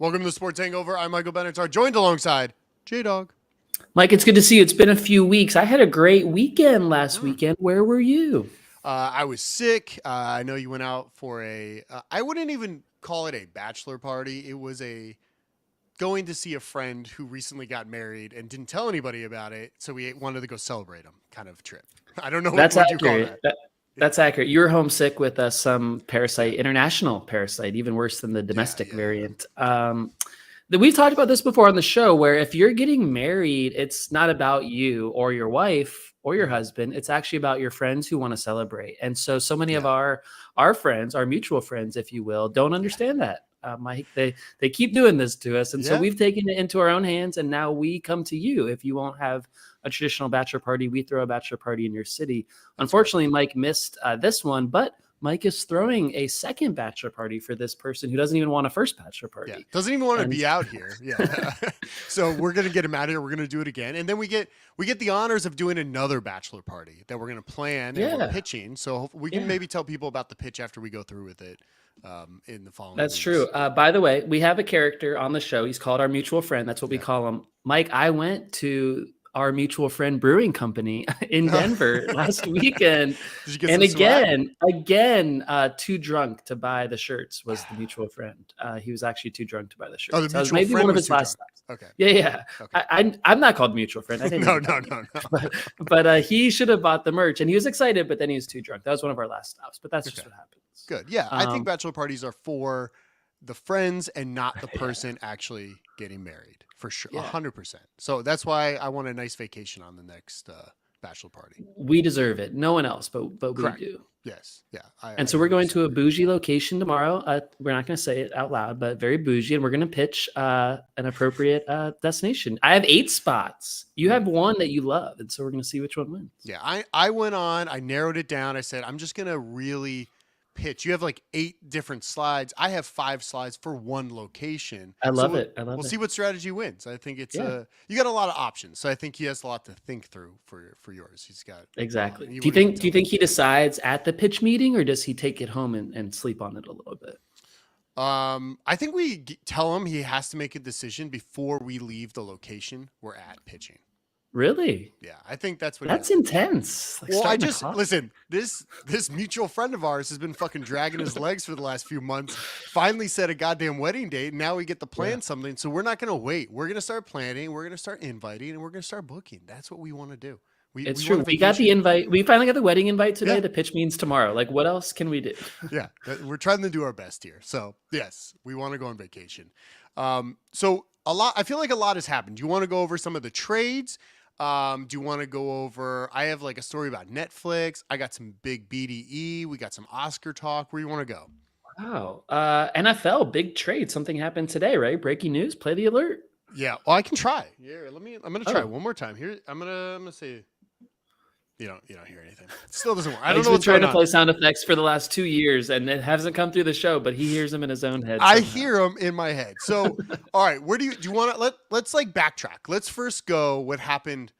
Welcome to the Sports Hangover. I'm Michael Benatar, joined alongside J-Dog. Mike, it's good to see you. It's been a few weeks. I had a great weekend last weekend. Where were you? I was sick. I know you went out for I wouldn't even call it a bachelor party. It was going to see a friend who recently got married and didn't tell anybody about it. So we wanted to go celebrate him kind of trip. I don't know That's what accurate. you call that. That's accurate. You were homesick with some parasite, international parasite, even worse than the domestic variant. We've talked about this before on the show, where if you're getting married, it's not about you or your wife or your husband. It's actually about your friends who want to celebrate. And so many of our friends, our mutual friends, if you will, don't understand that. Mike, they keep doing this to us. And so we've taken it into our own hands. And now we come to you. If you won't have a traditional bachelor party, we throw a bachelor party in your city. Unfortunately, Mike missed this one, but Mike is throwing a second bachelor party for this person who doesn't even want a first bachelor party. Yeah, doesn't even want to be out here. Yeah. So we're going to get him out of here. We're going to do it again. And then we get the honors of doing another bachelor party that we're going to plan and we're pitching. So we can maybe tell people about the pitch after we go through with it in the following That's weeks. true. By the way, we have a character on the show. He's called our mutual friend. That's what we call him. Mike, I went to our mutual friend brewing company in Denver last weekend. Did you get and again, too drunk to buy the shirts was the mutual friend. He was actually too drunk to buy the shirts. Oh, the mutual maybe friend one of was his too last drunk. stops. Okay. Yeah. Okay. I'm not called mutual friend. I didn't No. But he should have bought the merch, and he was excited, but then he was too drunk. That was one of our last stops, but that's just what happens. Good. Yeah. I think bachelor parties are for the friends and not the person actually getting married, for sure. 100%. So that's why I want a nice vacation on the next bachelor party. We deserve it. No one else, but Correct. we do. Yes. Yeah. So we're going to a bougie location tomorrow. We're not going to say it out loud, but very bougie. And we're going to pitch an appropriate destination. I have 8 spots. You have one that you love. And so we're going to see which one wins. Yeah. I went on, I narrowed it down. I said, I'm just going to really pitch. You have like 8 different slides. I have 5 slides for one location. I love it. We'll see what strategy wins. I think it's you got a lot of options. So I think he has a lot to think through for yours. He's got exactly. Do you think he decides at the pitch meeting, or does he take it home and sleep on it a little bit? I think we tell him he has to make a decision before we leave the location we're at pitching. Really? Yeah, I think that's what. That's intense. Well, I just listen. This mutual friend of ours has been fucking dragging his legs for the last few months. Finally set a goddamn wedding date. And now we get to plan something. So we're not going to wait. We're going to start planning. We're going to start inviting, and we're going to start booking. That's what we want to do. It's true. We got the invite. We finally got the wedding invite today. Yeah. The pitch means tomorrow. Like, what else can we do? Yeah, we're trying to do our best here. So yes, we want to go on vacation. So I feel like a lot has happened. Do you want to go over some of the trades? Do you want to go over? I have like a story about Netflix. I got some big BDE. We got some Oscar talk. Where do you want to go? Wow. NFL, big trade. Something happened today, right? Breaking news. Play the alert. Yeah. Well, I can try. Here, I'm going to try one more time. Here, I'm going to say, you don't hear anything. It still doesn't work. I don't know what's trying going to play sound effects for the last 2 years, and it hasn't come through the show, but he hears them in his own head. I hear them in my head. So, all right, where do you want to let's like backtrack. Let's first go what happened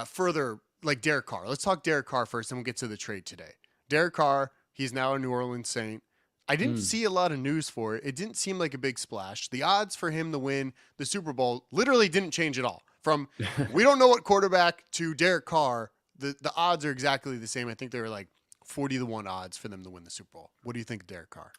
further, like Derek Carr. Let's talk Derek Carr first, and we'll get to the trade today. Derek Carr, he's now a New Orleans Saint. I didn't see a lot of news for it. It didn't seem like a big splash. The odds for him to win the Super Bowl literally didn't change at all. From we don't know what quarterback to Derek Carr, the odds are exactly the same. I think they were like 40-1 odds for them to win the Super Bowl. What do you think of Derek Carr?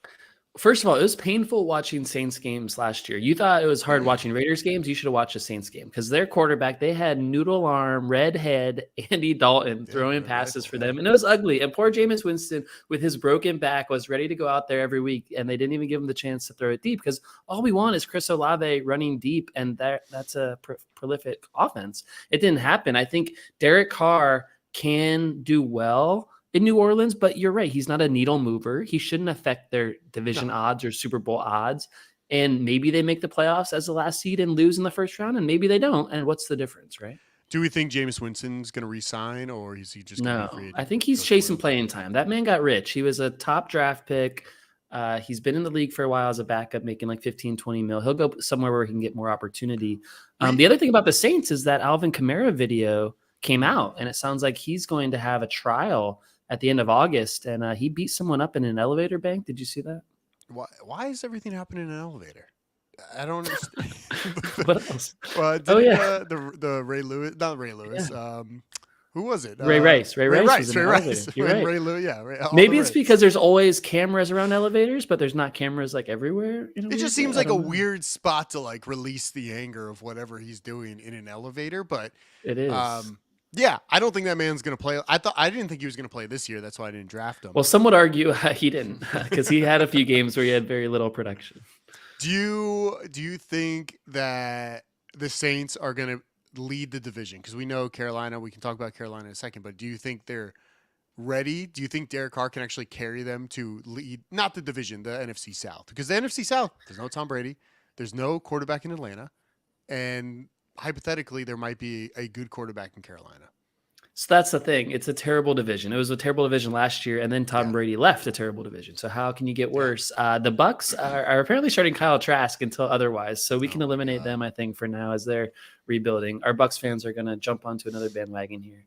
First of all, it was painful watching Saints games last year. You thought it was hard watching Raiders games. You should have watched the Saints game because their quarterback, they had noodle arm, red head, Andy Dalton throwing passes for them. And it was ugly. And poor Jameis Winston with his broken back was ready to go out there every week. And they didn't even give him the chance to throw it deep because all we want is Chris Olave running deep. And that's a prolific offense. It didn't happen. I think Derek Carr can do well in New Orleans, but you're right. He's not a needle mover. He shouldn't affect their division odds or Super Bowl odds. And maybe they make the playoffs as the last seed and lose in the first round, and maybe they don't. And what's the difference, right? Do we think Jameis Winston's going to re-sign, or is he just going to be free? I think he's chasing playing time. That man got rich. He was a top draft pick. He's been in the league for a while as a backup, making like 15, 20 mil. He'll go somewhere where he can get more opportunity. The other thing about the Saints is that Alvin Kamara video came out, and it sounds like he's going to have a trial at the end of August, and he beat someone up in an elevator bank. Did you see that? Why is everything happening in an elevator? I don't understand. What else? The Ray Lewis, not Ray Lewis. Yeah. Who was it? Ray Rice. Ray Rice was in the elevator. You're When right. Ray Lewis, Maybe it's because there's always cameras around elevators, but there's not cameras like everywhere. It just seems like a weird spot to like release the anger of whatever he's doing in an elevator. But it is. Yeah, I don't think that man's going to play. I didn't think he was going to play this year. That's why I didn't draft him. Well, some would argue he didn't because he had a few games where he had very little production. Do you think that the Saints are going to lead the division? Because we know Carolina. We can talk about Carolina in a second. But do you think they're ready? Do you think Derek Carr can actually carry them to lead, not the division, the NFC South? Because the NFC South, there's no Tom Brady. There's no quarterback in Atlanta. And hypothetically, there might be a good quarterback in Carolina. So that's the thing. It's a terrible division. It was a terrible division last year, and then Tom Brady left a terrible division. So how can you get worse? The Bucs are apparently starting Kyle Trask until otherwise. So we can eliminate them, I think, for now as they're rebuilding. Our Bucs fans are going to jump onto another bandwagon here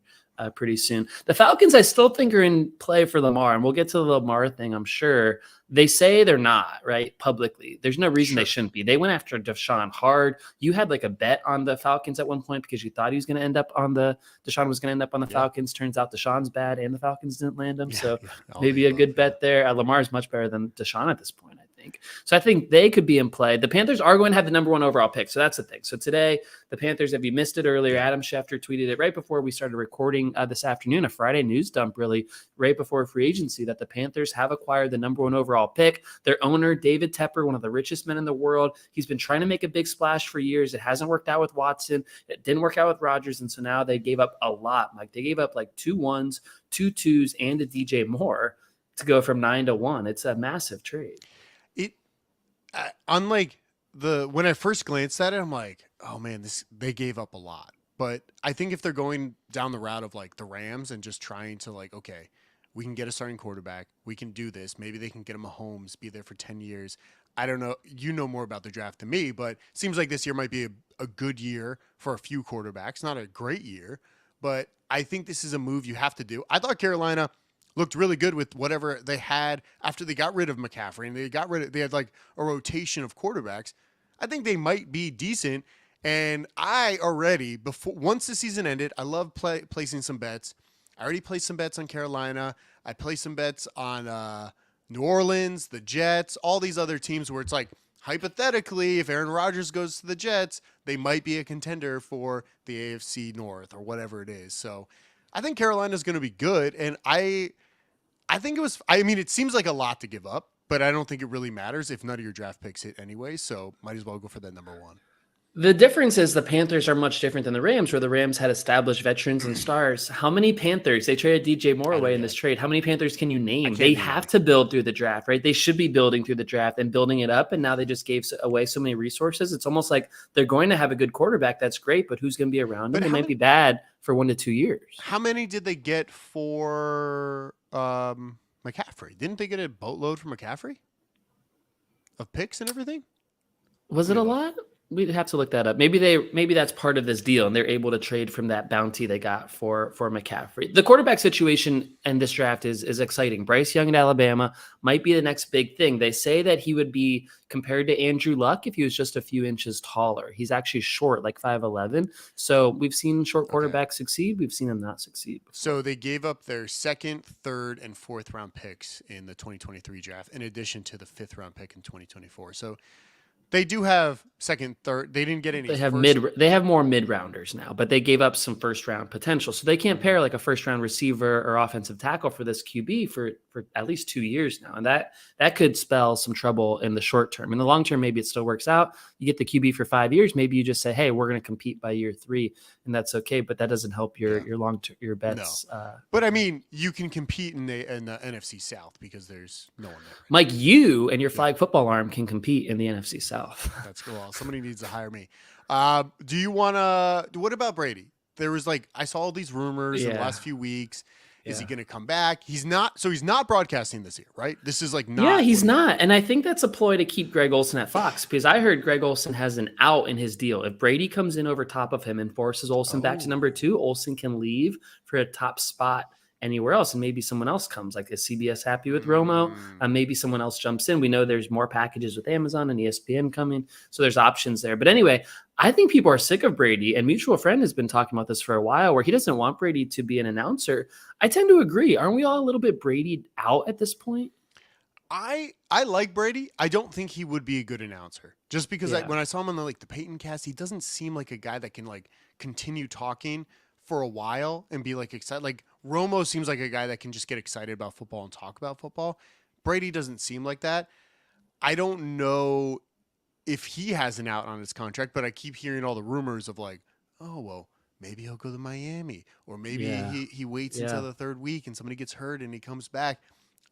pretty soon. The Falcons, I still think, are in play for Lamar, and we'll get to the Lamar thing, I'm sure. They say they're not, right, publicly. There's no reason they shouldn't be. They went after Deshaun hard. You had like a bet on the Falcons at one point because you thought he was going to end up on Deshaun was going to end up on the Falcons. Turns out Deshaun's bad and the Falcons didn't land him. So maybe a good bet there. Lamar is much better than Deshaun at this point, I think. So I think they could be in play. The Panthers are going to have the number 1 overall pick. So that's the thing. So today, the Panthers, if you missed it earlier, Adam Schefter tweeted it right before we started recording this afternoon, a Friday news dump, really, right before free agency, that the Panthers have acquired the number 1 overall pick. Their owner, David Tepper, one of the richest men in the world, he's been trying to make a big splash for years. It hasn't worked out with Watson. It didn't work out with Rodgers. And so now they gave up a lot. Like they gave up like 2 1s, 2 2s, and a DJ Moore to go from 9 to 1. It's a massive trade. Unlike when I first glanced at it, I'm like, oh man, they gave up a lot. But I think if they're going down the route of like the Rams and just trying to like, okay, we can get a starting quarterback, we can do this. Maybe they can get him Mahomes, be there for 10 years. I don't know. You know more about the draft than me, but it seems like this year might be a good year for a few quarterbacks. Not a great year, but I think this is a move you have to do. I thought Carolina looked really good with whatever they had after they got rid of McCaffrey, and they had like a rotation of quarterbacks. I think they might be decent. And I already, once the season ended, I love placing some bets. I already placed some bets on Carolina. I placed some bets on New Orleans, the Jets, all these other teams where it's like, hypothetically, if Aaron Rodgers goes to the Jets, they might be a contender for the AFC North or whatever it is. So I think Carolina's going to be good. And I think it seems like a lot to give up, but I don't think it really matters if none of your draft picks hit anyway. So might as well go for that number 1. The difference is the Panthers are much different than the Rams, where the Rams had established veterans and stars. How many Panthers? They traded DJ Moore away in this trade. How many Panthers can you name? They have to build through the draft, right? They should be building through the draft and building it up, and now they just gave away so many resources. It's almost like they're going to have a good quarterback. That's great, but who's going to be around them? They might be bad for 1 to 2 years. How many did they get for McCaffrey? Didn't they get a boatload for McCaffrey? Of picks and everything? Was it a lot? We'd have to look that up. Maybe that's part of this deal, and they're able to trade from that bounty they got for McCaffrey. The quarterback situation in this draft is exciting. Bryce Young at Alabama might be the next big thing. They say that he would be compared to Andrew Luck if he was just a few inches taller. He's actually short, like 5'11". So we've seen short quarterbacks succeed. We've seen them not succeed before. So they gave up their 2nd, 3rd, and 4th round picks in the 2023 draft, in addition to the 5th round pick in 2024. So they do have 2nd, 3rd. They didn't get any. They have more mid-rounders now, but they gave up some first-round potential. So they can't pair like a first-round receiver or offensive tackle for this QB for at least 2 years now. And that could spell some trouble in the short term. In the long term, maybe it still works out. You get the QB for 5 years. Maybe you just say, hey, we're going to compete by year 3, and that's okay. But that doesn't help your your bets. No. But I mean, you can compete in the NFC South because there's no one there. Mike, you and your flag football arm can compete in the NFC South. That's cool. Well, somebody needs to hire me. Do you want to? What about Brady? There was I saw all these rumors in the last few weeks. Is he going to come back? He's not. So he's not broadcasting this year, right? This is not. Yeah, he's not. And I think that's a ploy to keep Greg Olsen at Fox, because I heard Greg Olsen has an out in his deal. If Brady comes in over top of him and forces Olsen back to number 2, Olsen can leave for a top spot anywhere else, and maybe someone else comes. Like, is CBS happy with Romo? Maybe someone else jumps in. We know there's more packages with Amazon and ESPN coming, so there's options there. But anyway, I think people are sick of Brady, and mutual friend has been talking about this for a while, where he doesn't want Brady to be an announcer. I tend to agree. Aren't we all a little bit Brady out at this point? I like Brady. I don't think he would be a good announcer, just because when I saw him on the Peyton cast, he doesn't seem like a guy that can like continue talking for a while and be like excited. Like Romo seems like a guy that can just get excited about football and talk about football. Brady doesn't seem like that. I don't know if he has an out on his contract, but I keep hearing all the rumors of like, oh, well, maybe he'll go to Miami, or maybe he waits until the third week and somebody gets hurt and he comes back.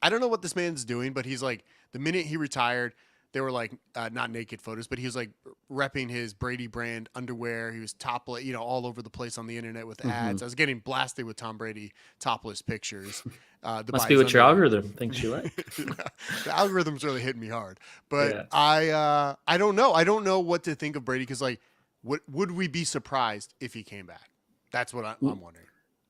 I don't know what this man's doing, but he's like, the minute he retired, they were like, not naked photos, but he was like repping his Brady brand underwear. He was topless, all over the place on the internet with ads. I was getting blasted with Tom Brady topless pictures. Must be what your algorithm thinks you like. The algorithm's really hitting me hard, but I don't know. I don't know what to think of Brady. Cause like, would we be surprised if he came back? That's what I'm wondering.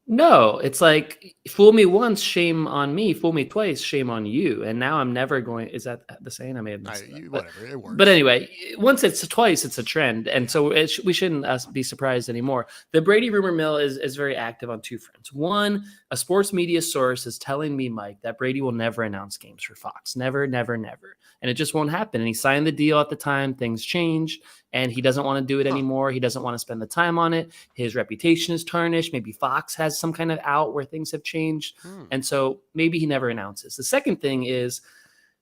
No, it's like, fool me once, shame on me. Fool me twice, shame on you. And now I'm never going. Is that the saying? I may have missed that. Whatever, it works. But anyway, once it's twice, it's a trend. And so we shouldn't be surprised anymore. The Brady rumor mill is very active on two fronts. One, a sports media source is telling me, Mike, that Brady will never announce games for Fox. Never, never, never. And it just won't happen. And he signed the deal at the time. Things changed. And he doesn't want to do it anymore. He doesn't want to spend the time on it. His reputation is tarnished. Maybe Fox has some kind of out where things have changed. And so maybe he never announces. The second thing is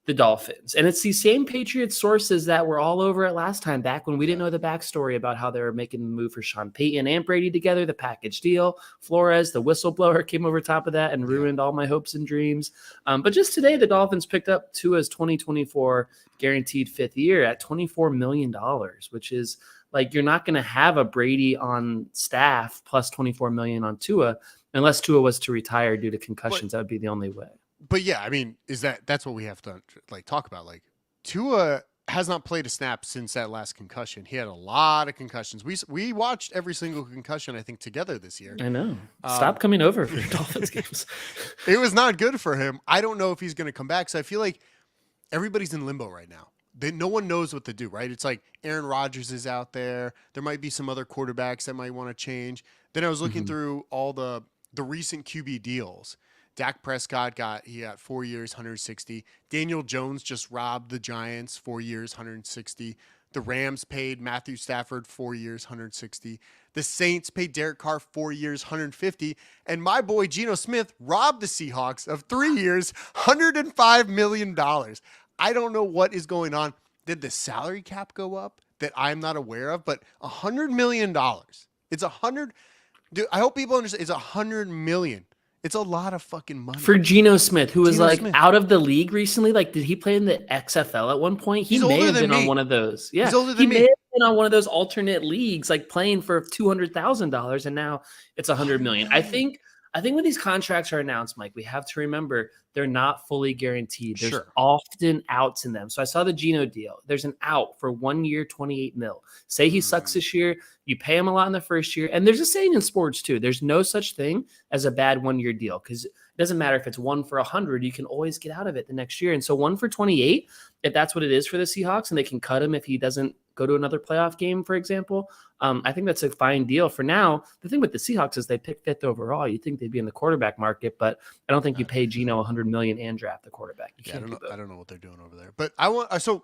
the Dolphins. And it's these same Patriots sources that were all over it last time, back when we didn't know the backstory about how they were making the move for Sean Payton and Brady together, the package deal. Flores, the whistleblower, came over top of that and ruined all my hopes and dreams. But just today, the Dolphins picked up Tua's 2024 guaranteed fifth year at $24 million, which is like, you're not going to have a Brady on staff plus $24 million on Tua unless Tua was to retire due to concussions. That would be the only way. But yeah, I mean, that's what we have to like talk about. Like, Tua has not played a snap since that last concussion. He had a lot of concussions. We watched every single concussion, I think, together this year. I know. Stop coming over for your Dolphins games. It was not good for him. I don't know if he's going to come back. So I feel like everybody's in limbo right now. No one knows what to do, right? It's like Aaron Rodgers is out there. There might be some other quarterbacks that might want to change. Then I was looking through all the recent QB deals. Dak Prescott got 4 years, 160. Daniel Jones just robbed the Giants, 4 years, 160. The Rams paid Matthew Stafford 4 years, 160. The Saints paid Derek Carr 4 years, 150. And my boy Geno Smith robbed the Seahawks of 3 years, $105 million. I don't know what is going on. Did the salary cap go up that I'm not aware of? But $100 million. It's $100. Dude, I hope people understand. It's $100 million. It's a lot of fucking money. For Geno Smith, who was out of the league recently. Like, did he play in the XFL at one point? He may have been on one of those. Yeah, he's older than me. He may have been on one of those alternate leagues, like playing for $200,000, and now it's $100 million. I think when these contracts are announced, Mike, we have to remember they're not fully guaranteed. There's often outs in them. So I saw the Geno deal. There's an out for 1 year, $28 million. Say he sucks this year, you pay him a lot in the first year. And there's a saying in sports too. There's no such thing as a bad 1 year deal, because it doesn't matter if it's 1 for 100, you can always get out of it the next year. And so 1 for 28, if that's what it is for the Seahawks, and they can cut him if he doesn't go to another playoff game, for example, I think that's a fine deal for now. The thing with the Seahawks is they picked 5th overall. You think they'd be in the quarterback market, but I don't think you pay Geno $100 million and draft the quarterback. I don't know what they're doing over there. But so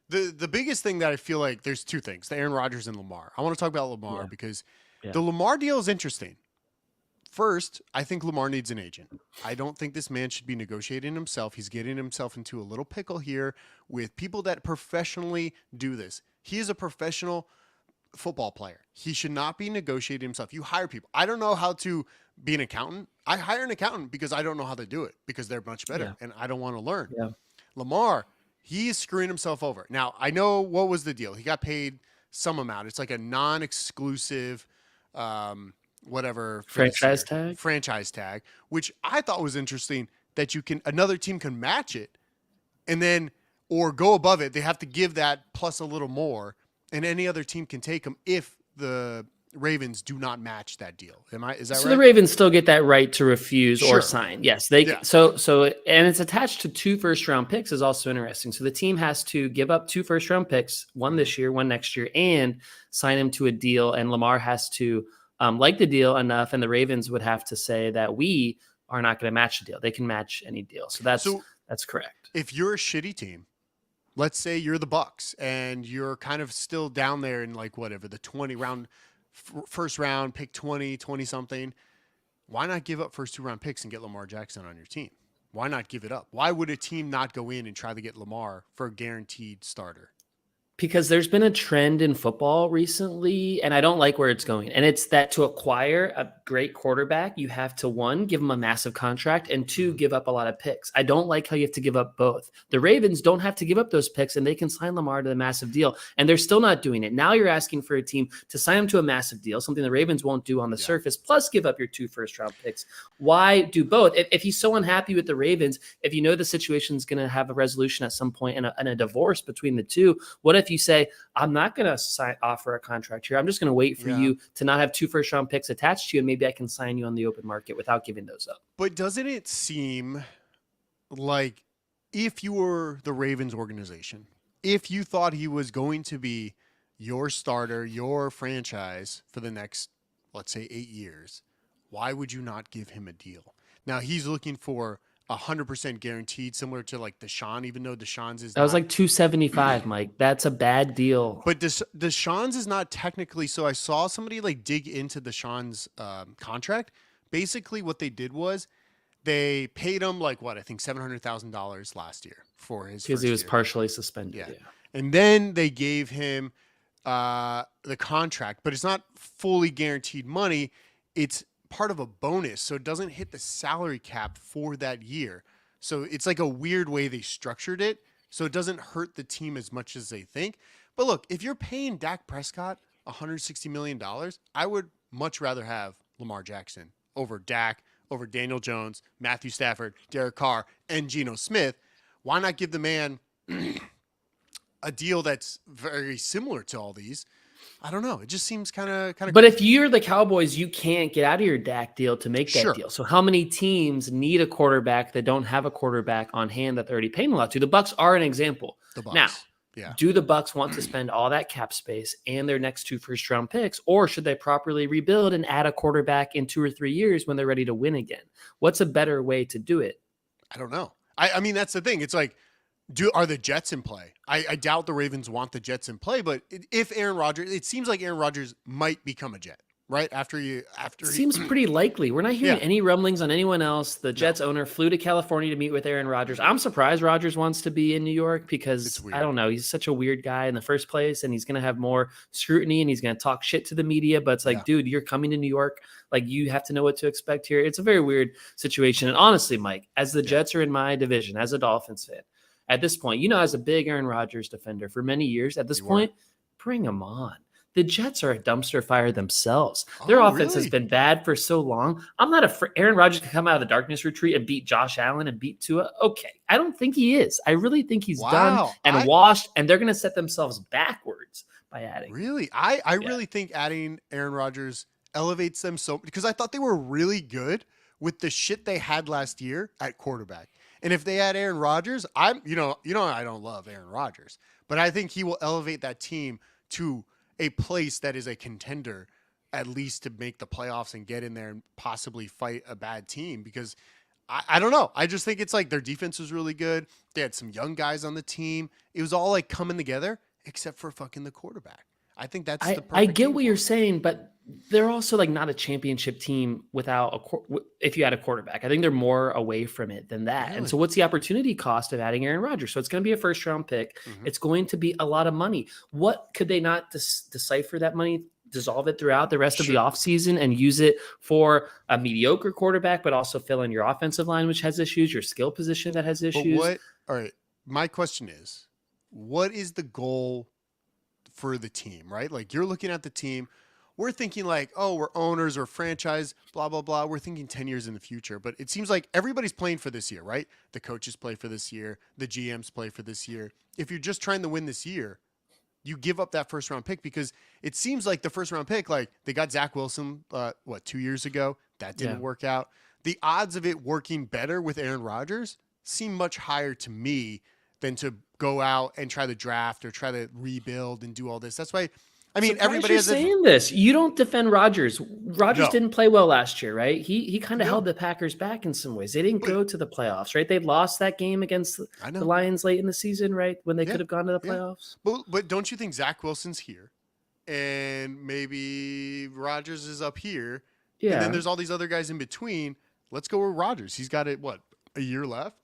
the biggest thing that I feel like, there's two things: the Aaron Rodgers and Lamar. I want to talk about Lamar because the Lamar deal is interesting. First, I think Lamar needs an agent. I don't think this man should be negotiating himself. He's getting himself into a little pickle here with people that professionally do this. He is a professional football player. He should not be negotiating himself. You hire people. I don't know how to be an accountant. I hire an accountant because I don't know how to do it, because they're much better and I don't want to learn. Lamar, he is screwing himself over. Now, I know what was the deal. He got paid some amount. It's like a non-exclusive franchise tag, which I thought was interesting, that another team can match it and then, or go above it. They have to give that plus a little more, and any other team can take them if the Ravens do not match that deal. Is that So right? the Ravens still get that right to refuse Sure. or sign. Yes, they Yeah. so and it's attached to 2 first-round picks is also interesting. So the team has to give up 2 first-round picks, one this year, one next year, and sign him to a deal. And Lamar has to like the deal enough, and the Ravens would have to say that we are not going to match the deal. They can match any deal. So that's correct. If you're a shitty team, let's say you're the Bucks and you're kind of still down there in like whatever the 20 round, first round pick 20 something. Why not give up first 2 round picks and get Lamar Jackson on your team? Why not give it up? Why would a team not go in and try to get Lamar for a guaranteed starter? Because there's been a trend in football recently, and I don't like where it's going. And it's that to acquire a great quarterback, you have to, 1, give him a massive contract, and 2, give up a lot of picks. I don't like how you have to give up both. The Ravens don't have to give up those picks, and they can sign Lamar to the massive deal, and they're still not doing it. Now you're asking for a team to sign him to a massive deal, something the Ravens won't do on the surface, plus give up your 2 first-round picks. Why do both? If he's so unhappy with the Ravens, if you know the situation is going to have a resolution at some point and a divorce between the two, what if you say, I'm not going to offer a contract here. I'm just going to wait for you to not have 2 first-round picks attached to you, and maybe I can sign you on the open market without giving those up. But doesn't it seem like if you were the Ravens organization, if you thought he was going to be your starter, your franchise for the next, let's say, 8 years, why would you not give him a deal? Now, he's looking for 100% guaranteed, similar to like Deshaun, even though Deshaun's is that was like 275, Mike. That's a bad deal. But Deshaun's is not technically. So I saw somebody like dig into Deshaun's contract. Basically, what they did was they paid him like what I think $700,000 last year for his because he was year. partially suspended. Yeah. And then they gave him the contract, but it's not fully guaranteed money. It's part of a bonus, so it doesn't hit the salary cap for that year. So it's like a weird way they structured it, so it doesn't hurt the team as much as they think. But look, if you're paying Dak Prescott $160 million, I would much rather have Lamar Jackson over Dak, over Daniel Jones, Matthew Stafford, Derek Carr, and Geno Smith. Why not give the man a deal that's very similar to all these? I don't know. It just seems kind of. But if you're the Cowboys, you can't get out of your Dak deal to make that Sure. deal. So how many teams need a quarterback that don't have a quarterback on hand that they're already paying a lot to? The Bucks are an example. The Bucks. Now, do the Bucks want to spend all that cap space and their next 2 first-round picks, or should they properly rebuild and add a quarterback in 2 or 3 years when they're ready to win again? What's a better way to do it? I don't know. I mean, that's the thing. It's like, are the Jets in play? I doubt the Ravens want the Jets in play, but if Aaron Rodgers, it seems like Aaron Rodgers might become a Jet, right? Seems pretty likely. We're not hearing any rumblings on anyone else. The Jets owner flew to California to meet with Aaron Rodgers. I'm surprised Rodgers wants to be in New York because I don't know. He's such a weird guy in the first place, and he's going to have more scrutiny and he's going to talk shit to the media. But it's like, dude, you're coming to New York. Like, you have to know what to expect here. It's a very weird situation. And honestly, Mike, as the Jets are in my division, as a Dolphins fan, at this point, as a big Aaron Rodgers defender for many years, at this point, bring him on. The Jets are a dumpster fire themselves. Their offense has been bad for so long. I'm not afraid Aaron Rodgers can come out of the darkness retreat and beat Josh Allen and beat Tua. Okay, I don't think he is. I really think he's done and washed, and they're going to set themselves backwards by adding. Really? I really think adding Aaron Rodgers elevates them so, because I thought they were really good with the shit they had last year at quarterback. And if they add Aaron Rodgers, I don't love Aaron Rodgers, but I think he will elevate that team to a place that is a contender, at least to make the playoffs and get in there and possibly fight a bad team. Because I don't know. I just think it's like their defense was really good. They had some young guys on the team. It was all like coming together, except for fucking the quarterback. I think that's the perfect I get what team you're saying, but they're also like not a championship team without if you had a quarterback. I think they're more away from it than that. Really? And so what's the opportunity cost of adding Aaron Rodgers? So it's going to be a first round pick. Mm-hmm. It's going to be a lot of money. What could they not decipher that money, dissolve it throughout the rest of the offseason and use it for a mediocre quarterback, but also fill in your offensive line, which has issues, your skill position that has issues? All right. My question is, what is the goal for the team, right? Like, you're looking at the team. We're thinking like, oh, we're owners or franchise, blah, blah, blah. We're thinking 10 years in the future. But it seems like everybody's playing for this year, right? The coaches play for this year. The GMs play for this year. If you're just trying to win this year, you give up that first round pick because it seems like the first round pick, like they got Zach Wilson, 2 years ago? That didn't work out. The odds of it working better with Aaron Rodgers seem much higher to me than to go out and try to draft or try to rebuild and do all this. That's why, I mean, everybody has saying this. You don't defend Rodgers. Rodgers didn't play well last year, right? He kind of held the Packers back in some ways. They didn't go to the playoffs, right? They lost that game against the Lions late in the season, right? When they could have gone to the playoffs. But don't you think Zach Wilson's here and maybe Rodgers is up here? Yeah. And then there's all these other guys in between. Let's go with Rodgers. He's got a year left?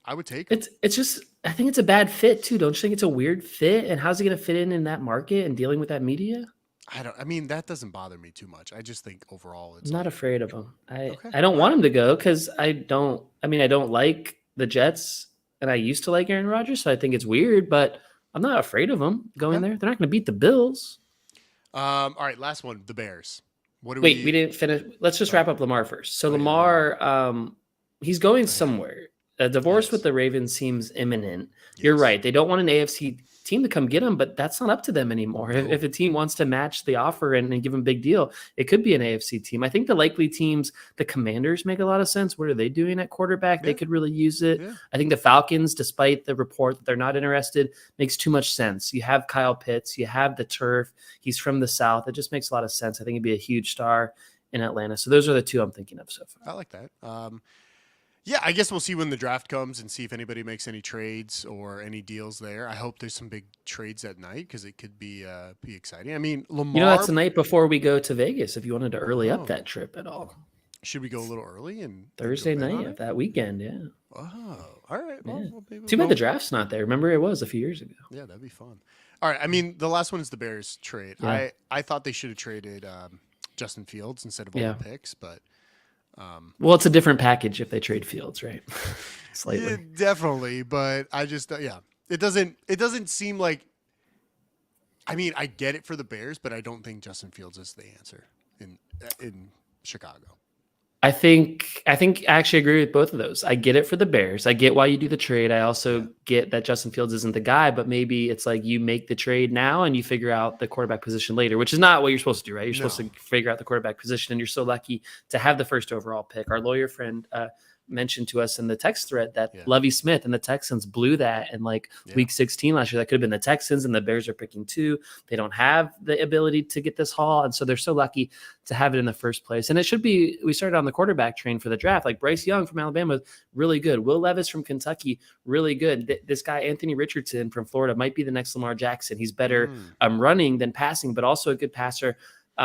I would take him. It's just, I think it's a bad fit too. Don't you think it's a weird fit? And how's he going to fit in that market and dealing with that media? I mean, that doesn't bother me too much. I just think overall I'm not afraid of him. I don't want him to go because I don't like the Jets and I used to like Aaron Rodgers. So I think it's weird, but I'm not afraid of him going there. They're not going to beat the Bills. All right. Last one, the Bears. We didn't finish. Let's just wrap up Lamar first. So Lamar, he's going somewhere. A divorce with the Ravens seems imminent. Yes. You're right. They don't want an AFC team to come get him, but that's not up to them anymore. If a team wants to match the offer and give him a big deal, it could be an AFC team. I think the likely teams, the Commanders make a lot of sense. What are they doing at quarterback? Yeah. They could really use it. Yeah. I think the Falcons, despite the report that they're not interested, makes too much sense. You have Kyle Pitts. You have the turf. He's from the South. It just makes a lot of sense. I think he'd be a huge star in Atlanta. So those are the two I'm thinking of so far. I like that. Yeah, I guess we'll see when the draft comes and see if anybody makes any trades or any deals there. I hope there's some big trades at night because it could be exciting. I mean, Lamar. That's the night before we go to Vegas. If you wanted to early up that trip at all, should we go a little early and Thursday night of that weekend? Yeah. Oh, all right. Well, too bad the draft's not there. Remember, it was a few years ago. Yeah, that'd be fun. All right. I mean, the last one is the Bears trade. Yeah. I thought they should have traded Justin Fields instead of all the picks, but. Well, it's a different package if they trade Fields, right? Slightly. Yeah, definitely, but I just it doesn't seem like. I mean, I get it for the Bears, but I don't think Justin Fields is the answer in Chicago. I think I actually agree with both of those. I get it for the Bears. I get why you do the trade. I also get that Justin Fields isn't the guy, but maybe it's like you make the trade now and you figure out the quarterback position later, which is not what you're supposed to do, right? You're supposed to figure out the quarterback position, and you're so lucky to have the first overall pick. Our lawyer friend mentioned to us in the text thread that Lovie Smith and the Texans blew that in week 16 last year. That could have been the Texans, and the Bears are picking 2. They don't have the ability to get this haul, and so they're so lucky to have it in the first place. And it should be, we started on the quarterback train for the draft. Like Bryce Young from Alabama, really good. Will Levis from Kentucky, really good. This guy, Anthony Richardson from Florida, might be the next Lamar Jackson. He's better running than passing, but also a good passer.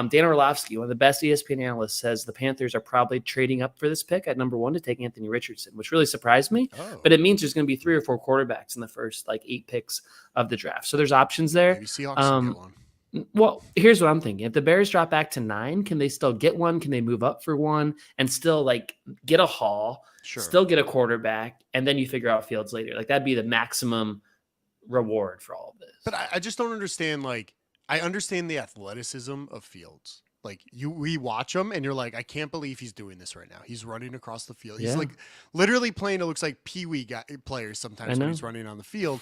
Dan Orlovsky, one of the best ESPN analysts, says the Panthers are probably trading up for this pick at number 1 to take Anthony Richardson, which really surprised me. But it means there's going to be 3 or 4 quarterbacks in the first 8 picks of the draft. So there's options there. Maybe Seahawks get one. Well, here's what I'm thinking. If the Bears drop back to 9, can they still get one? Can they move up for one and still get a haul, still get a quarterback, and then you figure out Fields later? That'd be the maximum reward for all of this. But I just don't understand, I understand the athleticism of Fields. We watch him and you're like, I can't believe he's doing this right now. He's running across the field. He's literally playing. It looks like Pee-wee players sometimes when he's running on the field,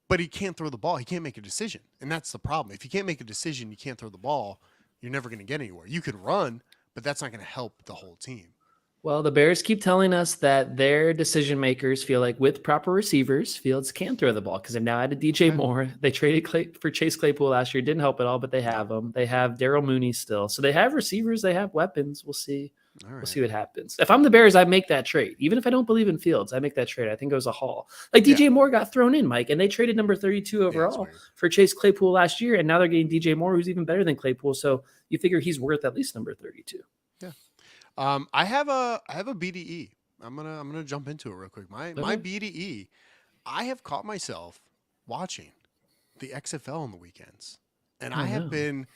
but he can't throw the ball. He can't make a decision. And that's the problem. If you can't make a decision, you can't throw the ball, you're never going to get anywhere. You could run, but that's not going to help the whole team. Well, the Bears keep telling us that their decision makers feel like with proper receivers, Fields can throw the ball because they've now added DJ Moore. They traded for Chase Claypool last year. Didn't help at all, but they have him. They have Darryl Mooney still. So they have receivers. They have weapons. We'll see. All right. We'll see what happens. If I'm the Bears, I make that trade. Even if I don't believe in Fields, I make that trade. I think it was a haul. DJ Moore got thrown in, Mike, and they traded number 32 overall for Chase Claypool last year, and now they're getting DJ Moore, who's even better than Claypool. So you figure he's worth at least number 32. Yeah. I have a BDE. I'm gonna jump into it real quick. My BDE. I have caught myself watching the XFL on the weekends, and I have been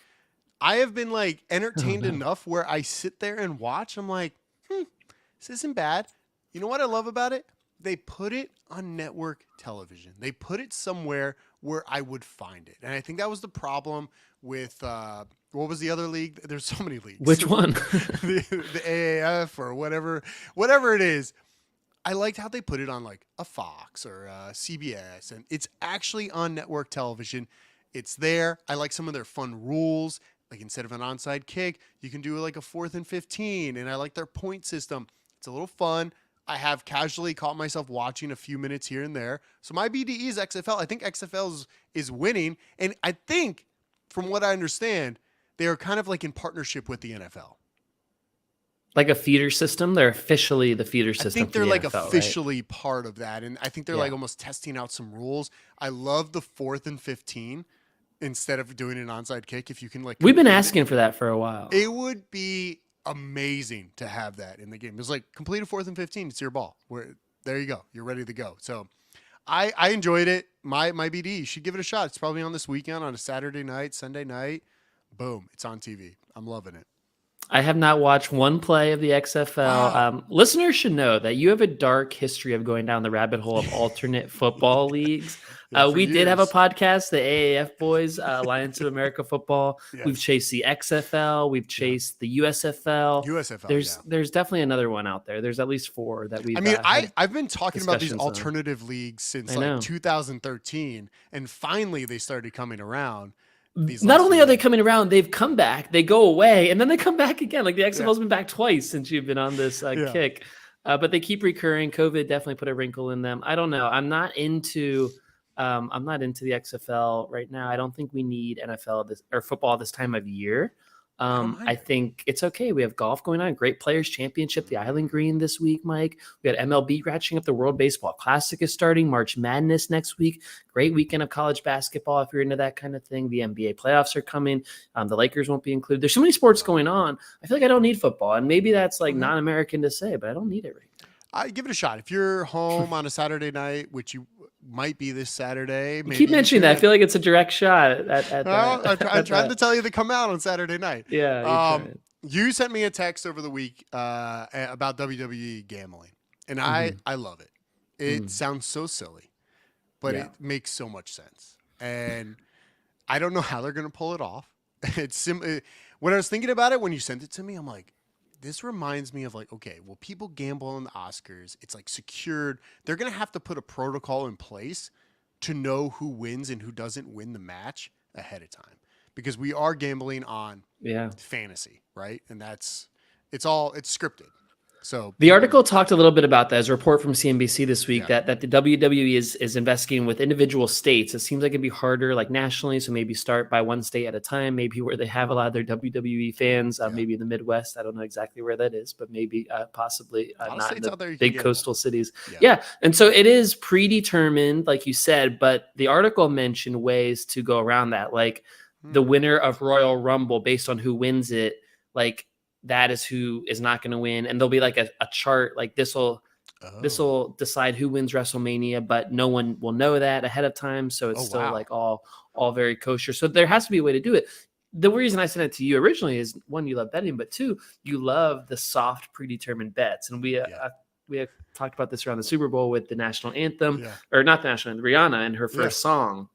entertained enough where I sit there and watch. I'm like, this isn't bad. You know what I love about it? They put it on network television. They put it somewhere where I would find it, and I think that was the problem with. What was the other league? There's so many leagues. Which one? the AAF or whatever it is. I liked how they put it on a Fox or CBS, and it's actually on network television. It's there. I like some of their fun rules. Like instead of an onside kick, you can do like a 4th and 15. And I like their point system. It's a little fun. I have casually caught myself watching a few minutes here and there. So my BDE is XFL. I think XFL is winning. And I think, from what I understand, they are kind of like in partnership with the NFL. Like a feeder system? They're officially the feeder system. I think they're like NFL, officially right? part of that. And I think they're like almost testing out some rules. I love the 4th and 15 instead of doing an onside kick. If you can like, we've been asking for that for a while. It would be amazing to have that in the game. It's like complete a 4th and 15. It's your ball. There you go. You're ready to go. So I enjoyed it. My BD, you should give it a shot. It's probably on this weekend on a Saturday night, Sunday night. Boom. It's on TV. I'm loving it. I have not watched one play of the XFL. Wow. Listeners should know that you have a dark history of going down the rabbit hole of alternate football leagues. We did have a podcast, the AAF boys, Alliance of America Football. Yes. We've chased the XFL. We've chased the USFL. There's definitely another one out there. There's at least 4 that we've. I've been talking about these alternative leagues since like 2013, and finally they started coming around. Not only are they coming around, they've come back, they go away, and then they come back again. Like the XFL's been back twice since you've been on this kick, but they keep recurring. COVID definitely put a wrinkle in them. I don't know. I'm not into the XFL right now. I don't think we need NFL or football this time of year. I think it's okay. We have golf going on, great players championship, the Island Green this week, Mike. We got MLB ratcheting up. The World Baseball Classic is starting, March Madness next week. Great weekend of college basketball if you're into that kind of thing. The NBA playoffs are coming. The Lakers won't be included. There's so many sports going on. I feel like I don't need football, and maybe that's like non-American to say, but I don't need it right now. I give it a shot. If you're home on a Saturday night, which you might be this Saturday. Maybe keep mentioning that. I feel like it's a direct shot at that. I'm trying to tell you to come out on Saturday night. Yeah. You sent me a text over the week about WWE gambling, and I love it. It sounds so silly, but it makes so much sense. And I don't know how they're going to pull it off. When I was thinking about it, when you sent it to me, I'm like, this reminds me of like, okay, well, people gamble on the Oscars. It's like secured. They're going to have to put a protocol in place to know who wins and who doesn't win the match ahead of time, because we are gambling on fantasy, right? And it's scripted. So the article talked a little bit about that as a report from CNBC this week that the WWE is investigating with individual states. It seems like it'd be harder like nationally. So maybe start by one state at a time, maybe where they have a lot of their WWE fans, maybe in the Midwest. I don't know exactly where that is, but maybe possibly not in the big coastal cities. Yeah. And so it is predetermined, like you said, but the article mentioned ways to go around that. Like the winner of Royal Rumble based on who wins it, like, that is who is not going to win. And there'll be like a chart, like this will decide who wins WrestleMania, but no one will know that ahead of time. So it's still like all very kosher. So there has to be a way to do it. The reason I sent it to you originally is, one, you love betting, but two, you love the soft predetermined bets. And we have talked about this around the Super Bowl with the national anthem, or not the national anthem, Rihanna and her first song.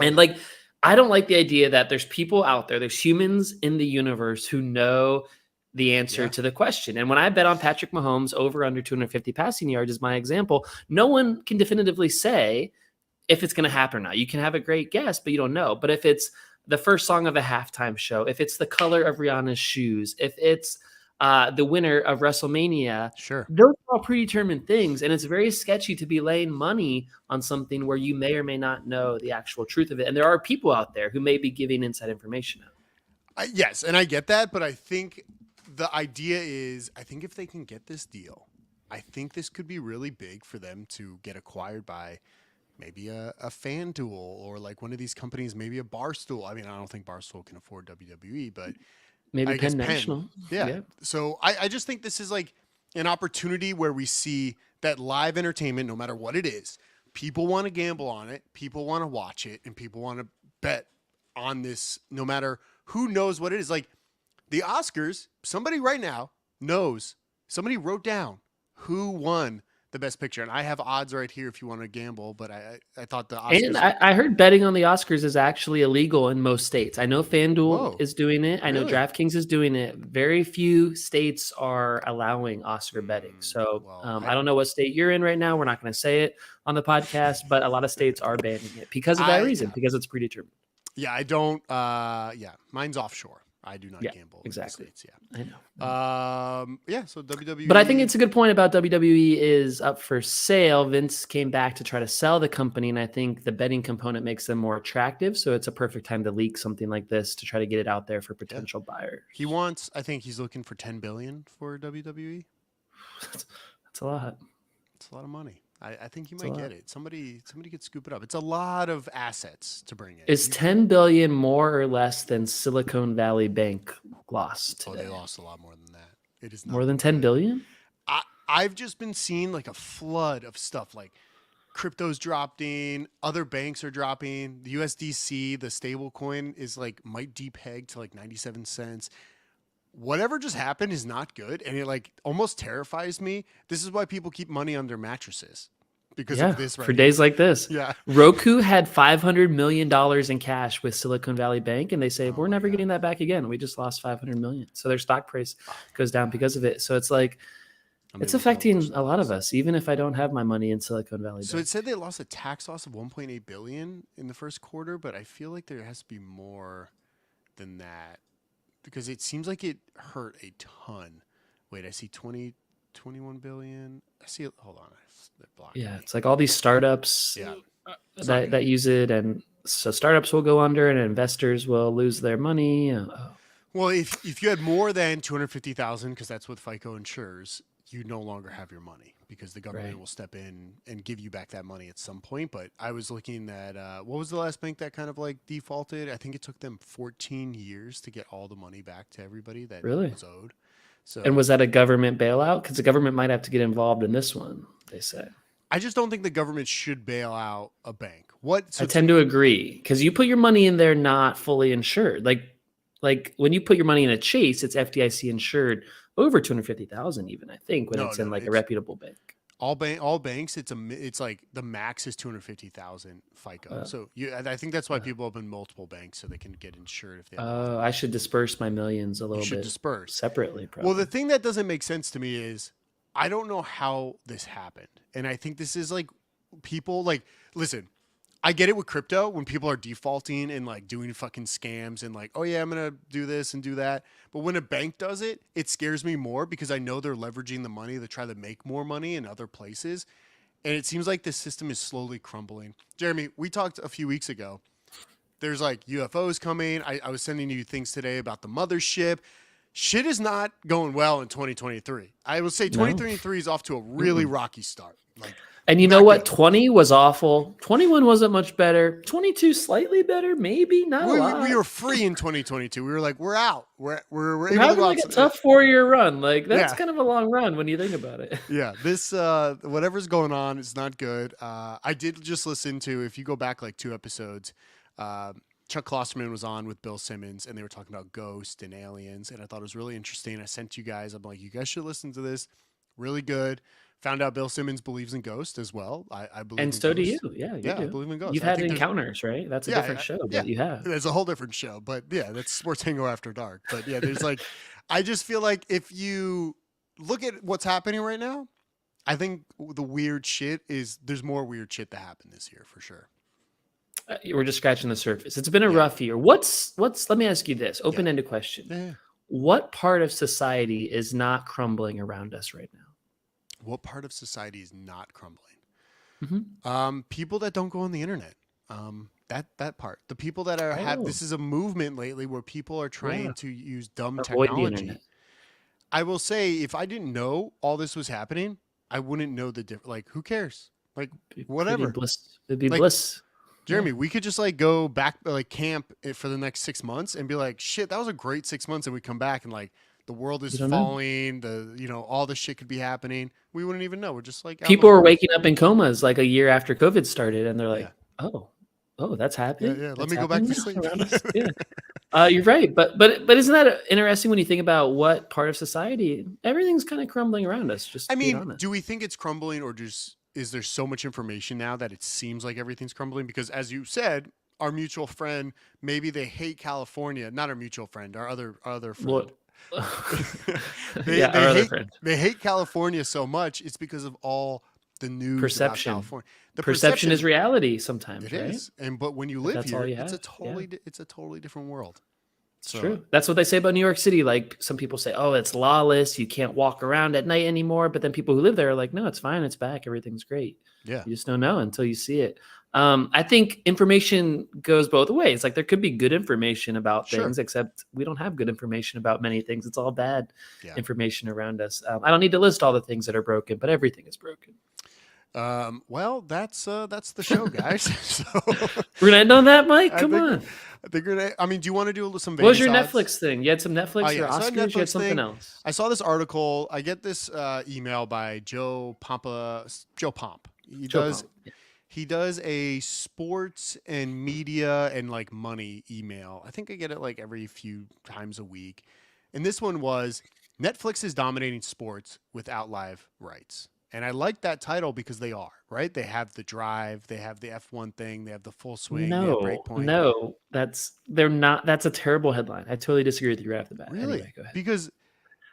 And like, I don't like the idea that there's people out there, there's humans in the universe who know the answer to the question. And when I bet on Patrick Mahomes over under 250 passing yards is my example, no one can definitively say if it's going to happen or not. You can have a great guess, but you don't know. But if it's the first song of a halftime show, if it's the color of Rihanna's shoes, if it's the winner of WrestleMania, those are all predetermined things. And it's very sketchy to be laying money on something where you may or may not know the actual truth of it. And there are people out there who may be giving inside information out. Yes, and I get that, but I think the idea is, I think if they can get this deal, I think this could be really big for them to get acquired by maybe a FanDuel or like one of these companies, maybe a Barstool. I mean, I don't think Barstool can afford WWE, but maybe Penn National. Yeah. So I just think this is like an opportunity where we see that live entertainment, no matter what it is, people want to gamble on it, people want to watch it, and people want to bet on this no matter who knows what it is. Like, the Oscars, somebody right now knows, somebody wrote down who won the best picture. And I have odds right here if you want to gamble, but I thought the Oscars. And I heard betting on the Oscars is actually illegal in most states. I know FanDuel is doing it. I know DraftKings is doing it. Very few states are allowing Oscar betting. So I don't know what state you're in right now. We're not going to say it on the podcast, but a lot of states are banning it because of that reason, because it's predetermined. Yeah, I don't. Mine's offshore. I do not Yeah, gamble. exactly. In the States, yeah. I know. Yeah. So WWE. But I think it's a good point about WWE is up for sale. Vince came back to try to sell the company, and I think the betting component makes them more attractive. So it's a perfect time to leak something like this to try to get it out there for potential buyers. He wants. I think he's looking for $10 billion for WWE. That's a lot. It's a lot of money. I think he might get it. Somebody could scoop it up. It's a lot of assets to bring in. Is 10 billion more or less than Silicon Valley Bank lost today? Oh, they lost a lot more than that. It is not more than 10 billion. I've just been seeing like a flood of stuff, like crypto's dropping, other banks are dropping. The USDC, the stable coin, is like might depeg to like 97 cents. Whatever just happened is not good, and it like almost terrifies me. This is why people keep money on their mattresses, because of this right for here. Days like this. Yeah. Roku had $500 million in cash with Silicon Valley Bank, and they say we're never getting that back again. We just lost 500 million. So their stock price goes down because of it. So it's like it's affecting a lot of us, even if I don't have my money in Silicon Valley Bank. So it said they lost a tax loss of 1.8 billion in the first quarter, but I feel like there has to be more than that, because it seems like it hurt a ton. Wait, I see 21 billion. I see it. Hold on. They're blocking me. It's like all these startups that use it. And so startups will go under and investors will lose their money. Well, if you had more than 250,000, because that's what FICO insures, you no longer have your money, because the government will step in and give you back that money at some point. But I was looking at what was the last bank that kind of like defaulted? I think it took them 14 years to get all the money back to everybody that was owed. So, and was that a government bailout? Because the government might have to get involved in this one, they say. I just don't think the government should bail out a bank. I tend to agree, because you put your money in there not fully insured. Like when you put your money in a Chase, it's FDIC insured over 250,000, even I think, when it's in like a reputable bank. All banks, it's like the max is 250,000 FICO. So I think that's why people open multiple banks, so they can get insured if they. I should disperse my millions a little bit separately. Probably. Well, the thing that doesn't make sense to me is I don't know how this happened, and I think this is like people like listen. I get it with crypto when people are defaulting and like doing fucking scams and like, oh yeah, I'm going to do this and do that. But when a bank does it, it scares me more, because I know they're leveraging the money to try to make more money in other places. And it seems like this system is slowly crumbling. Jeremy, we talked a few weeks ago. There's like UFOs coming. I was sending you things today about the mothership. Shit is not going well in 2023. I would say 2023 is off to a really rocky start. Like, and you know what? 20 was awful. 21 wasn't much better. 22 slightly better, maybe not a lot. We were free in 2022. We were like, we're out. We're able to having like a tough 4-year run. Like that's kind of a long run when you think about it. Yeah, this whatever's going on is not good. I did just listen to, if you go back like 2 episodes, Chuck Klosterman was on with Bill Simmons, and they were talking about ghosts and aliens, and I thought it was really interesting. I sent you guys. I'm like, you guys should listen to this. Really good. Found out Bill Simmons believes in ghosts as well. I believe, and so do you. Yeah, you do. I believe in ghosts. You've had encounters, right? That's a different show, but you have. It's a whole different show, but yeah, that's Sports Hangover After Dark. But yeah, there's like, I just feel like if you look at what's happening right now, I think the weird shit is there's more weird shit to happen this year for sure. We're just scratching the surface. It's been a rough year. What's? Let me ask you this open-ended question. Yeah. What part of society is not crumbling around us right now? What part of society is not crumbling? Mm-hmm. People that don't go on the internet. That part. The people that are this is a movement lately where people are trying to use dumb technology. I will say, if I didn't know all this was happening, I wouldn't know the difference. Like, who cares? Like, whatever. It'd be bliss. Jeremy, we could just like go back, like camp for the next 6 months and be like, shit, that was a great 6 months. And we come back and like the world is falling. All this shit could be happening. We wouldn't even know. We're just like people were waking up in comas like a year after COVID started, and they're like, oh, that's happening. Yeah. Let me go back to sleep. You're right, but isn't that interesting when you think about what part of society everything's kind of crumbling around us? Do we think it's crumbling, or just is there so much information now that it seems like everything's crumbling? Because as you said, our mutual friend, maybe they hate California. Not our mutual friend, our other friend. What? They hate California so much. It's because of all the news Perception. about California. The Perception is reality sometimes, It right? is. But when you live that's here, all you it's have. it's a totally different world. It's true. That's what they say about New York City. Like some people say, oh, it's lawless. You can't walk around at night anymore. But then people who live there are like, no, it's fine. It's back. Everything's great. Yeah. You just don't know until you see it. I think information goes both ways. Like there could be good information about things, except we don't have good information about many things. It's all bad information around us. I don't need to list all the things that are broken, but everything is broken. Well, that's the show, guys. So we're gonna end on that, Mike. Come on. I think we're gonna. I mean, do you want to do some? What was your odds? Netflix thing? You had some Netflix or Oscars. You had something else. I saw this article. I get this email by Joe Pomp. He does a sports and media and like money email. I think I get it like every few times a week. And this one was Netflix is dominating sports without live rights. And I like that title because they are, right? They have the drive, they have the F1 thing, they have the full swing, they're not. That's a terrible headline. I totally disagree with you right off the bat. Really? Anyway, go ahead. Because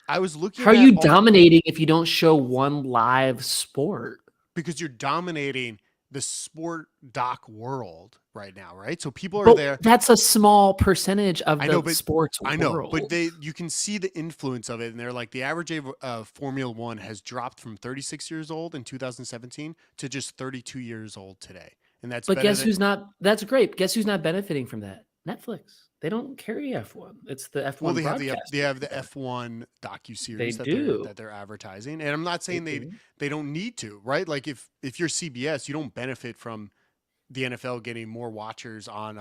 I was looking How are you dominating if you don't show one live sport? Because you're dominating the sport doc world right now, right? So people are there. That's a small percentage of the sports world. I know, but you can see the influence of it. And they're like, the average age of Formula One has dropped from 36 years old in 2017 to just 32 years old today. And that's who's not? That's great. Guess who's not benefiting from that? Netflix. They don't carry F1. It's the F1. Well, they have the F1 docuseries that they're advertising, and I'm not saying they don't need to, right? Like if you're CBS, you don't benefit from the NFL getting more watchers on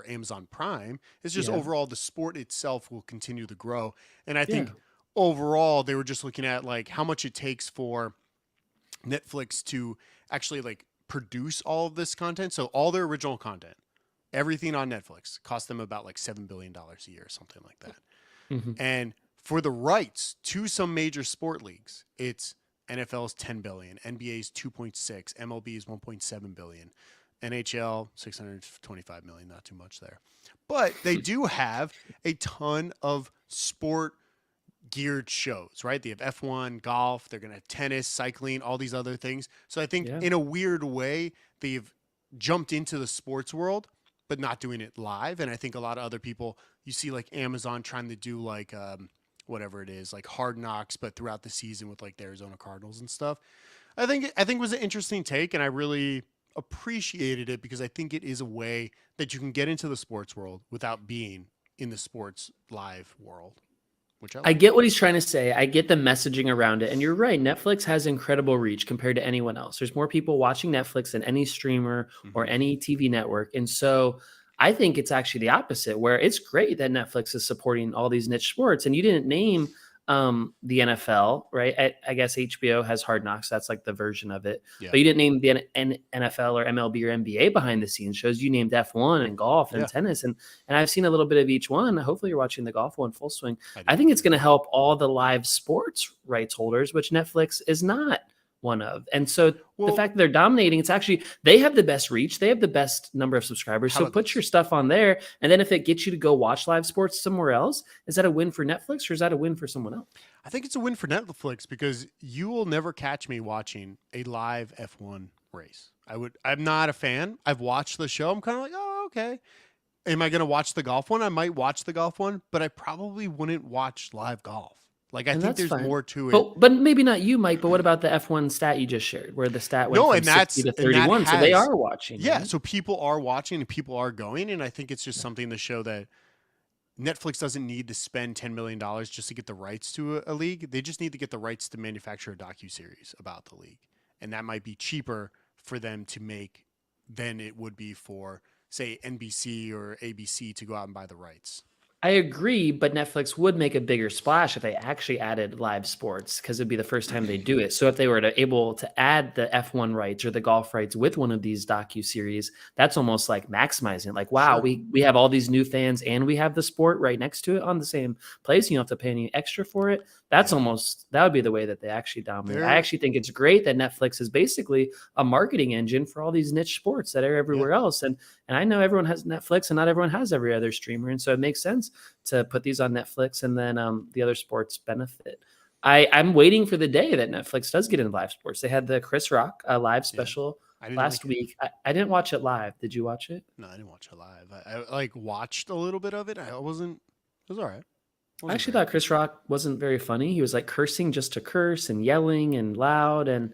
Amazon Prime. It's just overall the sport itself will continue to grow, and I think overall they were just looking at like how much it takes for Netflix to actually like produce all of this content, so all their original content. Everything on Netflix cost them about like $7 billion a year or something like that. Mm-hmm. And for the rights to some major sport leagues, it's NFL's $10 billion, NBA's $2.6, MLB's $1.7 billion, NHL $625 million, not too much there. But they do have a ton of sport geared shows, right? They have F1, golf, they're going to have tennis, cycling, all these other things. So I think in a weird way, they've jumped into the sports world, but not doing it live. And I think a lot of other people, you see like Amazon trying to do like whatever it is, like Hard Knocks, but throughout the season with like the Arizona Cardinals and stuff. I think it was an interesting take, and I really appreciated it because I think it is a way that you can get into the sports world without being in the sports live world. Which I get what he's trying to say. I get the messaging around it. And you're right. Netflix has incredible reach compared to anyone else. There's more people watching Netflix than any streamer or any TV network. And so I think it's actually the opposite, where it's great that Netflix is supporting all these niche sports. And you didn't name the NFL, right? I guess HBO has Hard Knocks. That's like the version of it. Yeah. But you didn't name the NFL or MLB or NBA behind the scenes shows. You named F1 and golf and tennis. And I've seen a little bit of each one. Hopefully you're watching the golf one full swing. I think it's going to help all the live sports rights holders, which Netflix is not one of. And so the fact that they're dominating, it's actually, they have the best reach. They have the best number of subscribers. So put your stuff on there. And then if it gets you to go watch live sports somewhere else, is that a win for Netflix or is that a win for someone else? I think it's a win for Netflix because you will never catch me watching a live F1 race. I'm not a fan. I've watched the show. I'm kind of like, oh, okay. Am I going to watch the golf one? I might watch the golf one, but I probably wouldn't watch live golf. Like, I think there's more to it. But maybe not you, Mike, but what about the F1 stat you just shared, where the stat went from 60 to 31? So they are watching. Yeah, right? So people are watching and people are going, and I think it's just something to show that Netflix doesn't need to spend $10 million just to get the rights to a league. They just need to get the rights to manufacture a docuseries about the league. And that might be cheaper for them to make than it would be for, say, NBC or ABC to go out and buy the rights. I agree, but Netflix would make a bigger splash if they actually added live sports because it'd be the first time they do it. So if they were able to add the F1 rights or the golf rights with one of these docuseries, that's almost like maximizing it. Like, wow, we have all these new fans and we have the sport right next to it on the same place. You don't have to pay any extra for it. That would be the way that they actually dominate. I actually think it's great that Netflix is basically a marketing engine for all these niche sports that are everywhere else. And I know everyone has Netflix and not everyone has every other streamer. And so it makes sense to put these on Netflix and then the other sports benefit. I'm waiting for the day that Netflix does get into live sports. They had the Chris Rock live special last week. I didn't watch it live. Did you watch it? No, I didn't watch it live. I like watched a little bit of it. It was all right. I actually thought Chris Rock wasn't very funny. He was like cursing just to curse and yelling and loud. And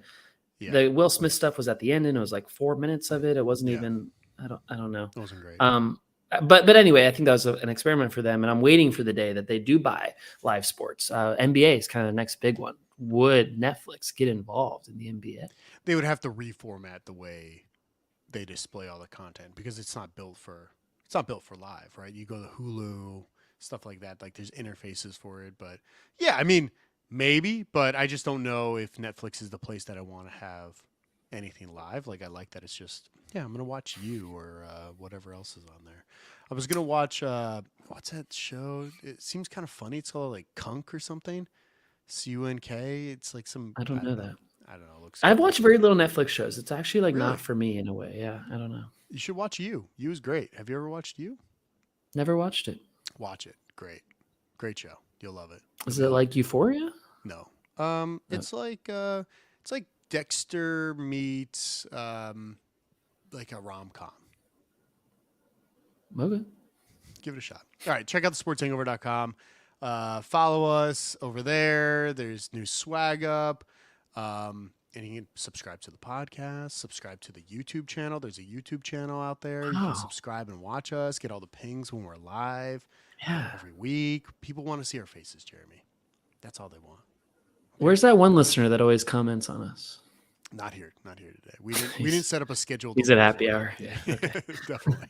the Will Smith stuff was at the end, and it was like 4 minutes of it. It wasn't even. I don't know. It wasn't great. But anyway, I think that was an experiment for them, and I'm waiting for the day that they do buy live sports. NBA is kind of the next big one. Would Netflix get involved in the NBA? They would have to reformat the way they display all the content because it's not built for live, right? You go to Hulu, stuff like that. Like there's interfaces for it, but yeah, I mean maybe, but I just don't know if Netflix is the place that I want to have anything live. Like I like that it's just I'm gonna watch you or whatever else is on there. I was gonna watch what's that show? It seems kind of funny. It's called like Kunk or something. CUNK. It's like some. I don't know that. I don't know. I've watched very little Netflix shows. It's actually like not for me in a way. Yeah, I don't know. You should watch You. You is great. Have you ever watched You? Never watched it. Watch it. Great show. You'll love it. Is it like Euphoria? No. It's like Dexter meets like a rom-com. Okay. Give it a shot. All right, check out the sportshangover.com. Follow us over there. There's new swag up. And you can subscribe to the podcast, subscribe to the YouTube channel. There's a YouTube channel out there. You can subscribe and watch us, get all the pings when we're live every week. People want to see our faces, Jeremy. That's all they want. Where's that one listener that always comments on us? Not here today. We didn't set up a schedule. He's at happy hour. Yeah, definitely.